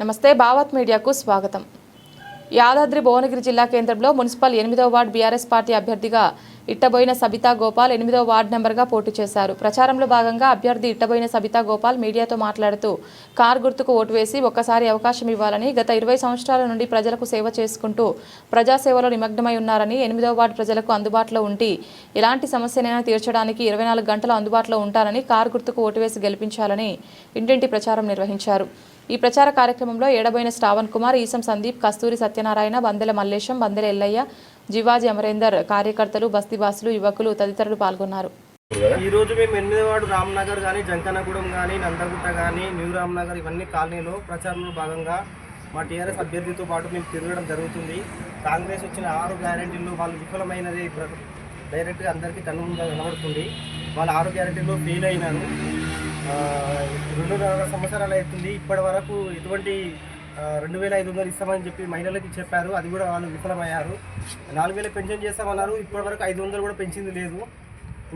నమస్తే భావత్ మీడియాకు స్వాగతం। యాదాద్రి భువనగిరి జిల్లా కేంద్రంలో మున్సిపల్ 8వ వార్డు బీఆర్ఎస్ పార్టీ అభ్యర్థిగా ఇట్టబోయిన సబితా గోపాల్ 8వ వార్డు నెంబర్గా పోటీ చేశారు। ప్రచారంలో భాగంగా అభ్యర్థి ఇట్టబోయిన సబితా గోపాల్ మీడియాతో మాట్లాడుతూ కార్ గుర్తుకు ఓటు వేసి ఒక్కసారి అవకాశం ఇవ్వాలని, గత 20 సంవత్సరాల నుండి ప్రజలకు సేవ చేసుకుంటూ ప్రజాసేవలో నిమగ్నమై ఉన్నారని, 8వ వార్డు ప్రజలకు అందుబాటులో ఉండి ఎలాంటి సమస్యనైనా తీర్చడానికి 24 గంటలు అందుబాటులో ఉంటారని, కార్ గుర్తుకు ఓటు వేసి గెలిపించాలని ఇంటింటి ప్రచారం నిర్వహించారు। ఈ ప్రచార కార్యక్రమంలో ఏడబోయిన శ్రావణ్ కుమార్, ఈసం సందీప్, కస్తూరి సత్యనారాయణ, బందెల మల్లేశం, బందెల ఎల్లయ్య, జీవాజీ అమరేందర్, కార్యకర్తలు, బస్తీవాసులు, యువకులు తదితరులు పాల్గొన్నారు। ఈ రోజు మేము 8వ వార్డు రామ్నగర్ కానీ, జంకనగూడెం కానీ, నందగుట్ట కానీ, న్యూ రామ్నగర్ ఇవన్నీ కాలనీలో ప్రచారంలో భాగంగా మా టీఆర్ఎస్ అభ్యర్థితో పాటు మేము తిరగడం జరుగుతుంది। కాంగ్రెస్ వచ్చిన 6 గ్యారెంటీల్లో వాళ్ళు విఫలమైనది డైరెక్ట్గా అందరికీ కనుగొనగా కనబడుతుంది। వాళ్ళు 6 గ్యారెంటీల్లో ఫెయిల్ అయినారు। 2.5 సంవత్సరాలు అవుతుంది, ఇప్పటి వరకు ఎటువంటి 2500 ఇస్తామని చెప్పి మహిళలకి చెప్పారు, అది కూడా వాళ్ళు విఫలమయ్యారు। 4000 పెన్షన్ చేస్తామన్నారు, ఇప్పటి వరకు 500 కూడా పెంచింది లేదు।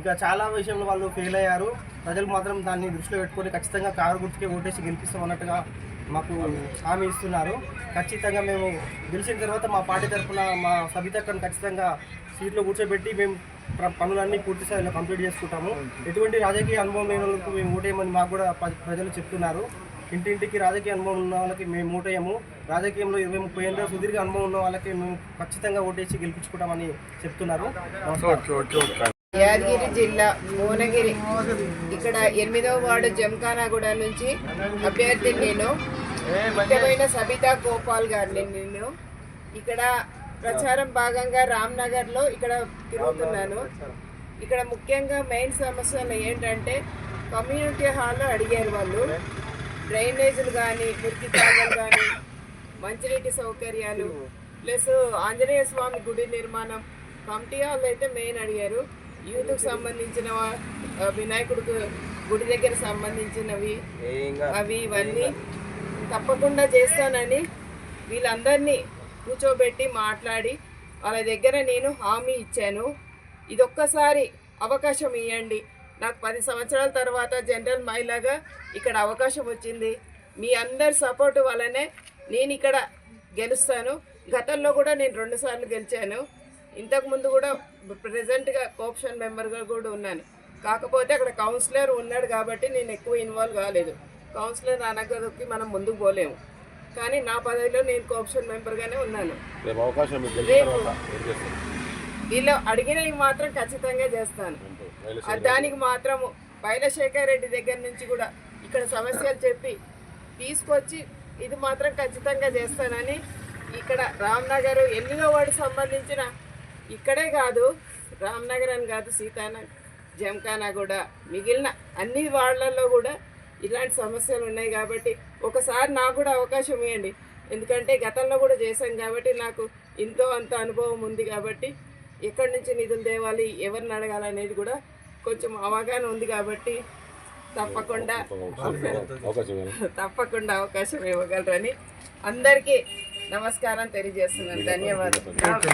ఇంకా చాలా విషయంలో వాళ్ళు ఫెయిల్ అయ్యారు। ప్రజలు మాత్రం దాన్ని దృష్టిలో పెట్టుకొని ఖచ్చితంగా కారు గుర్తుకే ఓటేసి గెలిపిస్తామన్నట్టుగా మాకు హామీ ఇస్తున్నారు। ఖచ్చితంగా మేము గెలిచిన తర్వాత మా పార్టీ తరఫున మా సబితక్కను ఖచ్చితంగా సీట్లో కూర్చోబెట్టి మేము పనులన్నీ పూర్తి స్థాయిలో కంప్లీట్ చేసుకుంటాము। ఎటువంటి రాజకీయ అనుభవం లేని వాళ్ళకు మేము ఓటేయమని మాకు కూడా ప్రజలు చెప్తున్నారు। ఇంటింటికి రాజకీయ అనుభవం ఉన్న వాళ్ళకి మేము ఓటేయము, రాజకీయంలో 20-30 ఏళ్ళ సుదీర్ఘ అనుభవం ఉన్న వాళ్ళకి మేము ఖచ్చితంగా ఓటేసి గెలిపించుకుంటామని చెప్తున్నారు। యాదగిరి జిల్లా భువనగిరి ఇక్కడ 8వ వార్డు జంకానాగూడ నుంచి అభ్యర్థి నేను ఇట్టబోయిన సబితా గోపాల్ గారిని నేను ఇక్కడ ప్రచారం భాగంగా రామ్నగర్లో ఇక్కడ తిరుగుతున్నాను। ఇక్కడ ముఖ్యంగా మెయిన్ సమస్యలు ఏంటంటే కమ్యూనిటీ హాల్లో అడిగారు వాళ్ళు, డ్రైనేజీలు కానీ, మురికి కాలువలు కానీ, మంచినీటి సౌకర్యాలు, ప్లస్ ఆంజనేయ స్వామి గుడి నిర్మాణం, కమిటీ హాల్ అయితే మెయిన్ అడిగారు। యూత్కు సంబంధించిన వినాయకుడికి గుడి దగ్గర సంబంధించినవి అవి ఇవన్నీ తప్పకుండా చేస్తానని వీళ్ళందరినీ కూర్చోబెట్టి మాట్లాడి వాళ్ళ దగ్గర నేను హామీ ఇచ్చాను। ఇదొక్కసారి అవకాశం ఇవ్వండి, నాకు 10 సంవత్సరాల తర్వాత జనరల్ మహిళగా ఇక్కడ అవకాశం వచ్చింది, మీ అందరి సపోర్టు వల్లనే నేను ఇక్కడ గెలుస్తాను। గతంలో కూడా నేను 2 సార్లు గెలిచాను, ఇంతకుముందు కూడా ప్రెజెంట్గా కోఆప్షన్ మెంబర్గా కూడా ఉన్నాను। కాకపోతే అక్కడ కౌన్సిలర్ ఉన్నాడు కాబట్టి నేను ఎక్కువ ఇన్వాల్వ్ కాలేదు, కౌన్సిలర్ అనగదొక్కి మనం ముందుకు పోలేము, కానీ నా పదవిలో నేను కోఆప్షన్ మెంబర్గానే ఉన్నాను। వీళ్ళు అడిగినవి మాత్రం ఖచ్చితంగా చేస్తాను। దానికి మాత్రము బైలశేఖర్ రెడ్డి దగ్గర నుంచి కూడా ఇక్కడ సమస్యలు చెప్పి తీసుకొచ్చి ఇది మాత్రం ఖచ్చితంగా చేస్తానని, ఇక్కడ రామ్నగర్ 8వ వార్డు సంబంధించిన ఇక్కడే కాదు, రామ్నగర్ అని కాదు, సీతానగర్, జంకానాగూడ, మిగిలిన అన్ని వార్డులలో కూడా ఇలాంటి సమస్యలు ఉన్నాయి కాబట్టి ఒకసారి నాకు కూడా అవకాశం ఇవ్వండి, ఎందుకంటే గతంలో కూడా చేశాను కాబట్టి నాకు ఎంతో అంత అనుభవం ఉంది కాబట్టి ఎక్కడి నుంచి నిధులు తేవాలి, ఎవరిని అడగాలనేది కూడా కొంచెం అవగాహన ఉంది కాబట్టి తప్పకుండా అవకాశం ఇవ్వగలరని అందరికీ నమస్కారం తెలియజేస్తున్నాను। ధన్యవాదాలు।